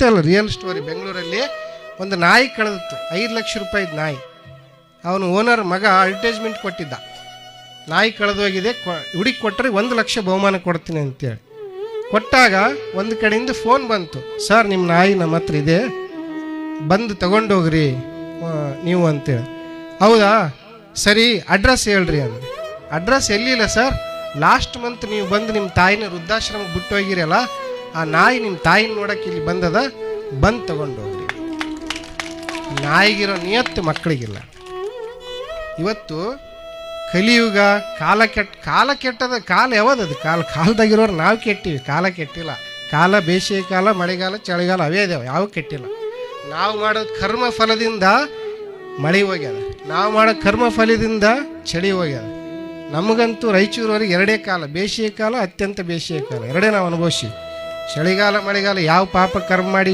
ಸತ್ಯ ಅಲ್ಲ, real story. ಬೆಂಗಳೂರಲ್ಲಿ ಒಂದು ನಾಯಿ ಕಳೆದಿತ್ತು, 5 ಲಕ್ಷ ರೂಪಾಯಿದ ನಾಯಿ. ಅವನು ಓನರ್ ಮಗ ಅಡ್ವರ್ಟೈಸ್ಮೆಂಟ್ ಕೊಟ್ಟಿದ್ದ, ನಾಯಿ ಕಳೆದೋಗಿದೆ, ಹುಡುಕಿ ಕೊಟ್ಟರೆ 1 ಲಕ್ಷ ಬಹುಮಾನ ಕೊಡ್ತೀನಿ ಅಂತೇಳಿ. ಕೊಟ್ಟಾಗ ಒಂದು ಕಡೆಯಿಂದ ಫೋನ್ ಬಂತು, ಸರ್ ನಿಮ್ಮ ನಾಯಿ ನಮ್ಮ ಹತ್ರ ಇದೆ, ಬಂದು ತಗೊಂಡೋಗ್ರಿ ನೀವು ಅಂತೇಳಿ. ಹೌದಾ ಸರಿ, ಅಡ್ರೆಸ್ ಹೇಳ್ರಿ ಅಂದೆ. ಅಡ್ರೆಸ್ ಎಲ್ಲಿಲ್ಲ ಸರ್, ಲಾಸ್ಟ್ ಮಂತ್ ನೀವು ಬಂದು ನಿಮ್ಮ ತಾಯಿನ ವೃದ್ಧಾಶ್ರಮಕ್ಕೆ ಬಿಟ್ಟು ಹೋಗಿರಲ್ಲ, ಆ ನಾಯಿ ನಿಮ್ಮ ತಾಯಿನ ನೋಡೋಕೆ ಇಲ್ಲಿ ಬಂದದ, ಬಂದು ತಗೊಂಡೋಗ್ರಿ. ನಾಯಿಗಿರೋ ನಿಯತ್ತು ಮಕ್ಕಳಿಗಿಲ್ಲ. ಇವತ್ತು ಕಲಿಯುಗ, ಕಾಲ ಕೆಟ್ಟದ. ಕಾಲ ಯಾವ್ದದು? ಕಾಲದಾಗಿರೋರು ನಾವು ಕೆಟ್ಟಿವಿ, ಕಾಲ ಕೆಟ್ಟಿಲ್ಲ. ಕಾಲ ಬೇಸಿಗೆ ಕಾಲ, ಮಳೆಗಾಲ, ಚಳಿಗಾಲ ಅವೇ ಇದಾವೆ, ಯಾವ ಕೆಟ್ಟಿಲ್ಲ. ನಾವು ಮಾಡೋ ಕರ್ಮ ಫಲದಿಂದ ಮಳೆ ಹೋಗ್ಯದ, ನಾವು ಮಾಡೋ ಕರ್ಮ ಫಲದಿಂದ ಚಳಿ ಹೋಗ್ಯದ. ನಮಗಂತೂ ರಾಯಚೂರವರೆಗೆ 2 ಕಾಲ, ಬೇಸಿಗೆ ಕಾಲ, ಅತ್ಯಂತ ಬೇಸಿಗೆ ಕಾಲ, 2 ನಾವು ಅನುಭವಿಸಿ. ಚಳಿಗಾಲ ಮಳೆಗಾಲ ಯಾವ ಪಾಪ ಕರ್ಮ ಮಾಡಿ